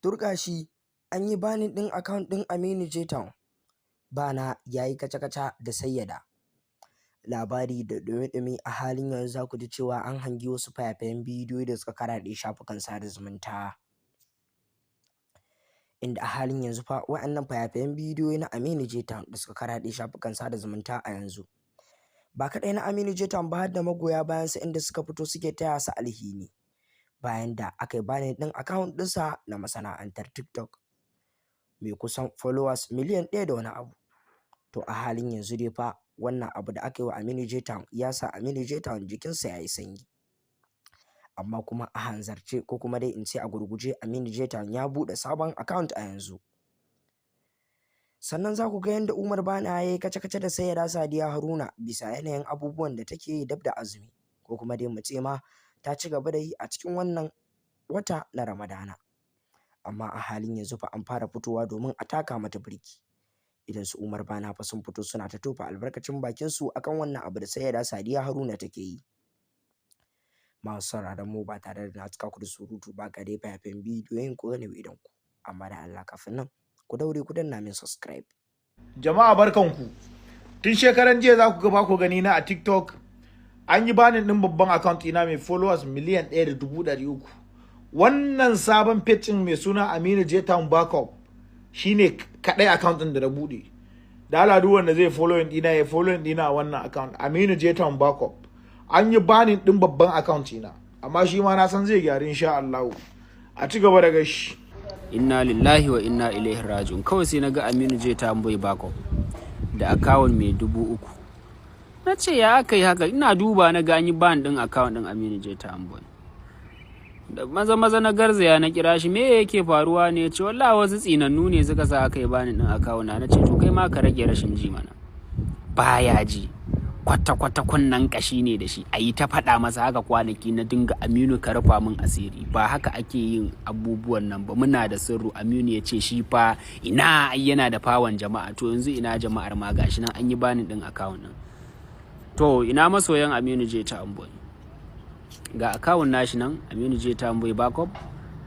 turka shi an yi banin ɗin account ɗin Aminu J Town. Bana ya yi kaca-kaca da Sayyada. Labari da ɗumi-ɗumi a halin yanzu za ku ji cewa an hangi wasu fayafayen bidiyo da suka karaɗe shafukan sada zumunta. Inda a halin yanzu fa wa'annan fayafayen bidiyo na Aminu J Town da suka karaɗe shafukan sada zumunta a yanzu. Ba kaɗai na Aminu J Town ba har da magoya bayansa inda suka fito suke taya su alhini. Bayan da aka yi banin ɗin account ɗinsa na masana'antar TikTok mai kusan followers miliyan 1 da wani abu. To a halin yanzu dai fa wannan abu da aka yi wa Aminu J Town ya sa Aminu J Town jikinsa ya yi sanyi. Amma kuma a hanzarce ko kuma dai in ce a gurguje Aminu J Town ya buɗe sabon account a yanzu. Sannan za ku ga yadda Umar Bana ya yi kace-kace da Sayyada Sadiya Haruna bisa yanayin abubuwan da take yi dab da azumi ko kuma dai mu ce ma ta ci gaba da yi a cikin wannan wata na Ramadana. Amma a halin yanzu fa an fara fitowa domin a taka mata birki. Idan su Umar Bana fa sun fito suna ta tofa albarkacin bakin su akan wannan abu da Sayyada Sadiya Haruna take yi. Masu sauraron mu ba tare da na cika ku da surutu ba ga dai fayafayen bidiyoyin ku gane idan ku. Amma da Allah kafin nan ku daure ku danna min subscribe. Jama'a barkanku. Tun shekaran jiya za ku ga ba ku gani na a TikTok an yi banin din babban account ina mai followers miliyan 1.300. Wannan sabon page mai suna Aminu J Town Backup shine kadai account din da na bude. Da Allah duk wanda zai following dina ya following dina a wannan account Aminu J Town Backup. An yi banin din babban account ina amma shi ma na san zai gyara insha Allah. A ci gaba da gashi. Inna lillahi wa inna ilaihi raji'un. Kawai sai naga Aminu J Town Backup da account mai 3000. Na ce ya aka yi haka, ina duba na gani ban din account din Aminu J Town Boy. Da maza na garzaya na kira shi, me yake faruwa ne? Ce wallahi wasu tsinannu ne suka sa aka yi bani din account na. Ce to kai ma ka rage rashin ji mana. Baya ji. Kwata kunnan kashi ne da shi. Ayi ta faɗa masa haka kwanaki na dinga Aminu ka rufa min asiri. Ba haka ake yin abubuwan nan ba. Muna da sirru. Aminu ya ce shi fa ina yana da fawon jama'a. To yanzu ina jama'ar ma gashi nan an yi bani din account nan. To ina masoyan Aminu J Town Boy. Ga account nashi nan Aminu J Town Boy Backup.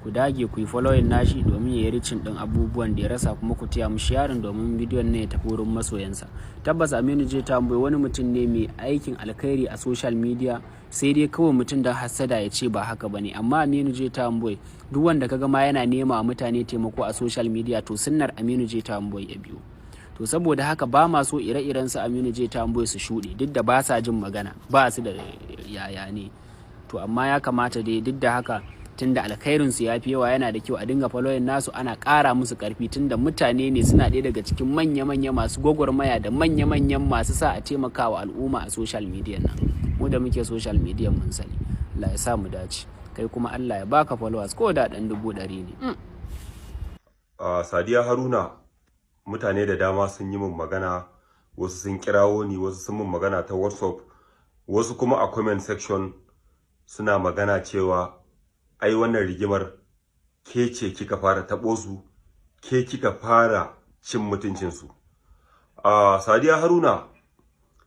Ku dage ku yi following nashi domin ya yi reaching din abubuwan da ya rasa kuma ku taya mu sharing domin bidiyon ne ya tafi wurin masoyansa. Tabbas Aminu J Town Boy wani mutum ne mai aikin alkhairi a social media, sai dai kawai mutum da hasada ya ce ba haka bane. Amma Aminu J Town Boy duk wanda kaga ma yana nema mutane taimako a social media to sunnar Aminu J Town Boy ya biyo. To saboda haka ba ma so ire-iren su Aminu J Town Boy su shuɗe duk da ba sa jin magana, ba su da yaya ne. To amma ya kamata dai duk da haka tunda alkhairin su yafi yawa yana da kyau a dinga following nasu, ana ƙara musu ƙarfi tunda mutane ne suna ɗaya daga cikin manya-manya masu gwagwarmaya da manya-manyan masu sa a taimakawa al'umma a social media nan. Mu da muke social media mun sani. Allah ya sa mu dace. Kai kuma Allah ya baka followers ko da ɗan 100 ne. Sadiya Haruna, mutane da dama sun yi min magana, wasu sun kirawo ni, wasu sun min magana ta WhatsApp, wasu kuma a comment section suna magana cewa ai wannan rigimar ke ce kika fara taɓo su, ke kika fara cin mutuncinsu. Sadiya Haruna,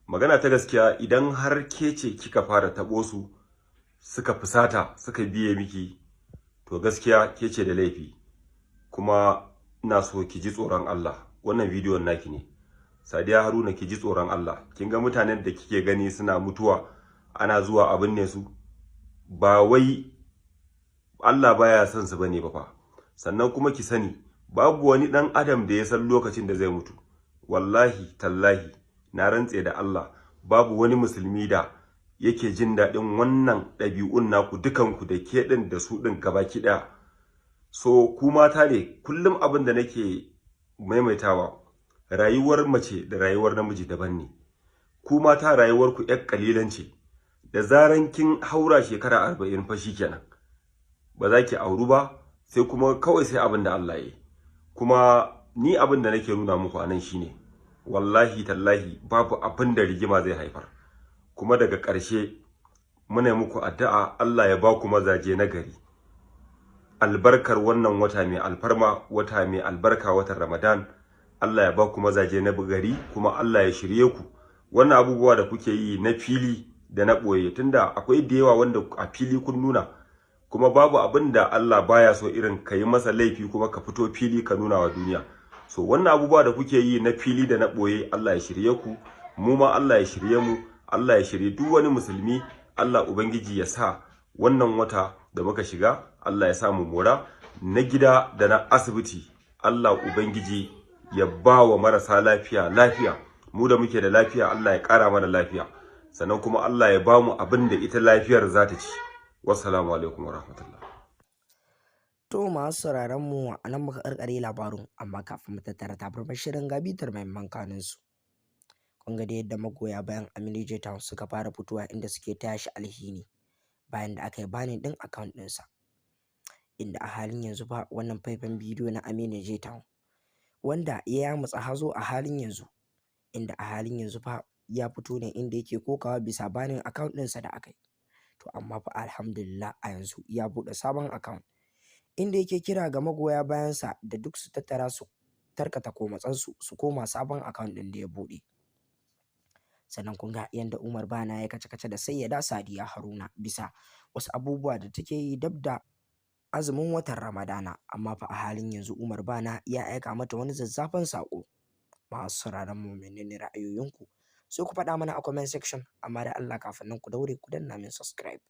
magana ta gaskiya idan har ke ce kika fara taɓo su suka fusata suka biye miki, to gaskiya ke ce da laifi. Kuma ina so ki ji tsoron Allah. Wannan bidiyon naki ne. Sadiya Haruna, ki ji tsoron Allah. Kin ga mutanen da kike gani suna mutuwa ana zuwa abin ne su, ba wai Allah baya son su bane ba fa. Sannan kuma ki sani babu wani dan adam da ya san lokacin da zai mutu. Wallahi tallahi na rantse da Allah babu wani musulmi da yake jin daɗin wannan ɗabi'un naku dukanku da ke ɗin da su ɗin gabaki ɗaya. So ku mata ne, kullum abin da nake maimaitawa, rayuwar mace da rayuwar namiji daban ne. Ku mata rayuwar ku ƴar kalilan ce. Da zaran kin haura shekara 40 fa shikenan. Ba za ki auru ba, sai kuma kawai sai abin da Allah ya yi. Kuma ni abin da nake nuna muku anan shine wallahi tallahi babu abin da rigima zai haifar. Kuma daga ƙarshe muna muku addu'a Allah ya ba ku mazaje na gari. Albarkar wannan wata mai alfarma, wata mai albarka, watan Ramadan, Allah ya ba ku mazaje na gari kuma Allah ya shirye ku. Wannan abubuwa da kuke yi na fili da na ɓoye, tunda akwai da yawa wanda a fili kun nuna kuma babu abin da Allah baya so irin ka yi masa laifi kuma ka fito fili ka nuna wa duniya. So wannan abubuwa da kuke yi na fili da na ɓoye, Allah ya shirye ku, mu ma Allah ya shirye mu, Allah ya shirye duk wani musulmi. Allah Ubangiji ya sa wannan wata da muka shiga, Allah ya sa mu mora na gida da na asibiti. Allah Ubangiji ya ba wa marasa lafiya lafiya, mu da muke da lafiya Allah ya ƙara mana lafiya, sannan kuma Allah ya ba mu abin da ita lafiyar za ta ci. Wassalamu alaikum wa rahmatullah. To masu sauraron mu a nan muka karkare labarin, amma kafin mu tattara tabarmar shirin ga bitar muhimman kanunsu. Kun ga da yadda magoya bayan Aminu J Town suka fara fitowa inda suke taya shi alhini bayan da aka yi banin din account ɗinsa, inda a halin yanzu fa wannan faifan bidiyo na Aminu J Town wanda ya mutsa hazo a halin yanzu, inda a halin yanzu fa ya fito ne inda yake kokawa bisa banin account ɗinsa da aka yi. To amma fa alhamdulillah a yanzu ya buɗe sabon account inda yake kira ga magoya bayansa da duk su tattara su tarkata komatsansu su koma sabon account ɗin da ya buɗe. Sannan kun ga yanda Umar Bana ya kace-kace da Sayyada Sadiya Haruna bisa wasu abubuwa da take yi dab da azumin watan Ramadana, amma fa a halin yanzu Umar Bana ya aika mata wani zazzafan saƙo. Masu sauraron mu, menene ra'ayoyinku? Sai ku faɗa mana a comment section, amma da Allah kafin nan ku daure ku danna min subscribe.